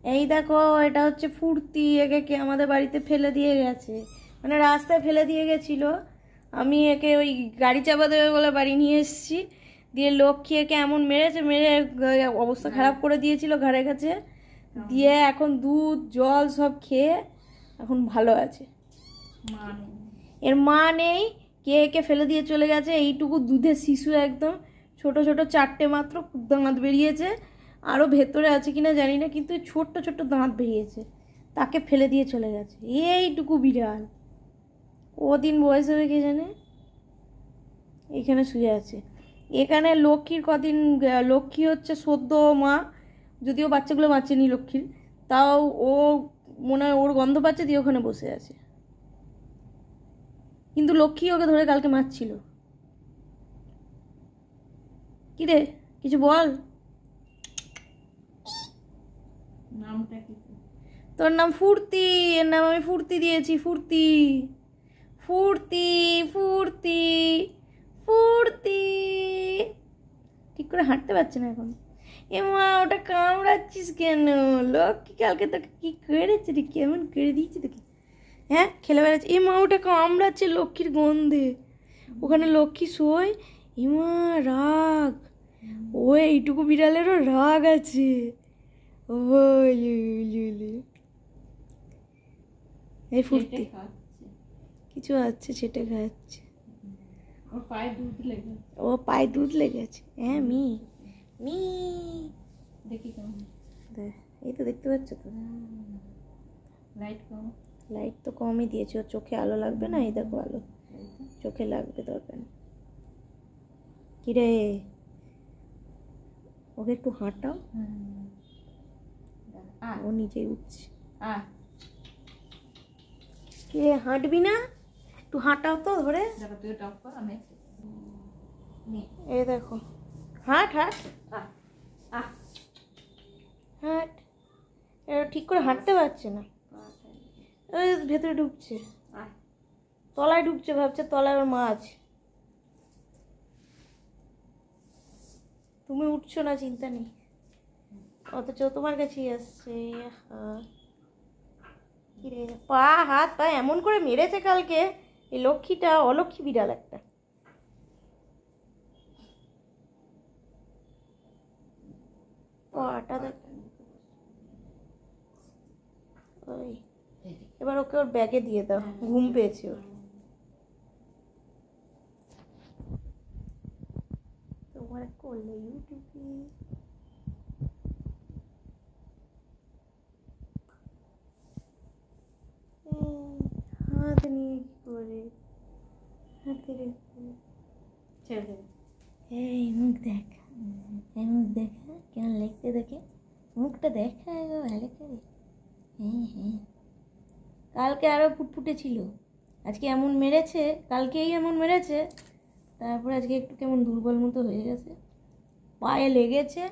এই দেখো, এটা হচ্ছে ফুর্তি। একে কে আমাদের বাড়িতে ফেলে দিয়ে গেছে, মানে রাস্তায় ফেলে দিয়ে গেছিল। আমি একে ওই গাড়ি চাপা দেবে বলে বাড়ি নিয়ে এসেছি। দিয়ে লক্ষ্মী একে এমন মেরেছে, মেরে অবস্থা খারাপ করে দিয়েছিল ঘাড়ে কাছে। দিয়ে এখন দুধ জল সব খেয়ে এখন ভালো আছে। এর মা নেই, কে একে ফেলে দিয়ে চলে গেছে। এইটুকু দুধের শিশু, একদম ছোট ছোট 4টে মাত্র দাঁত বেরিয়েছে। আরও ভেতরে আছে কিনা জানি না, কিন্তু ছোট্ট ছোট্ট দাঁত বেরিয়েছে। তাকে ফেলে দিয়ে চলে গেছে এইটুকু বিড়াল। কদিন বয়স হবে কে জানে। এখানে শুয়ে আছে। এখানে লক্ষ্মীর কদিন, লক্ষ্মী হচ্ছে সদ্য মা, যদিও বাচ্চাগুলো বাঁচেনি লক্ষ্মীর, তাও ও মনে হয় ওর গন্ধ পাচ্ছে, দিয়ে ওখানে বসে আছে। কিন্তু লক্ষ্মী ওকে ধরে কালকে মারছিল। কি রে, কিছু বল। নামটা কি? তোর নাম ফুর্তি, এর নাম আমি ফুর্তি দিয়েছি। ফুর্তি ফুর্তি ফুর্তি ফুর্তি। ঠিক করে হাঁটতে পারছে না এখন। এ মা, ওটা কামড়াচ্ছিস কেন? লক্ষ্মী কালকে তোকে কি করেছে রে, কেমন করে দিয়েছে তোকে? হ্যাঁ, খেলে বেড়াচ্ছে। এ মা, ওটা কামড়াচ্ছে লক্ষ্মীর গন্ধে। ওখানে লক্ষ্মী শোয়। এ মা, রাগ। ও এইটুকু বিড়ালেরও রাগ আছে। ও এই ফুর্তি কিছু আছে, ছেটে খাচ্ছে। ওর পায়ে দুধ লেগে, ও পায়ে দুধ লেগেছে। হ্যাঁ, মি মি দেখি কেমন। এই তো দেখতে পাচ্ছ তো। লাইট কম, লাইট তো কমই দিয়েছে, ওর চোখে আলো লাগবে না। এই দেখো, আলো চোখে লাগবে, দরকার। কিরে, ওকে একটু হাঁটাও। ও নিজেই উঠছে। কে হাঁটবি না? একটু হাঁটাও তো ধরে। তুই টপ কর, আমি এই দেখো, হাঁট হাঁট হাঁট। এরা ঠিক করে হাঁটতে পারছে না। ভেতরে ঢুকছে, তলায় ঢুকছে, ভাবছে তলায় ওর মাছ। তুমি উঠছো না, চিন্তা নেই, অথচ তোমার কাছেই আসছে। কিরে, পা হাত পা এমন করে মেরেছে কালকে। এই লক্ষ্মীটা অলক্ষ্মী বিড়াল একটা। পাটা দেখ। ওই এবার ওকে ওর ব্যাগে দিয়ে দাও, ঘুম পেয়েছে ওর। তোমার করলে ইউটিউবে হাত নিয়ে কি করে, হাতে রেখে। এই মুখ দেখ, এই মুখ দেখা কেমন লিখতে দেখে, মুখটা দেখা ভালো করে। হ্যাঁ হ্যাঁ, কালকে আরও ফুটফুটে ছিল, আজকে এমন মেরেছে, কালকেই এমন মেরেছে, তারপরে আজকে একটু কেমন দুর্বল মতো হয়ে গেছে, পায়ে লেগেছে।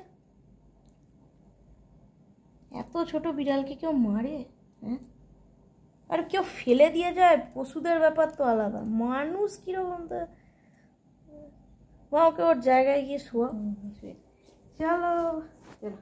এত ছোট বিড়ালকে কেউ মারে? হ্যাঁ, আর কেউ ফেলে দিয়ে যায়। পশুদের ব্যাপার তো আলাদা, মানুষ কিরকম তো। মা, ওকে ওর জায়গায় গিয়ে শোয়া। চলো।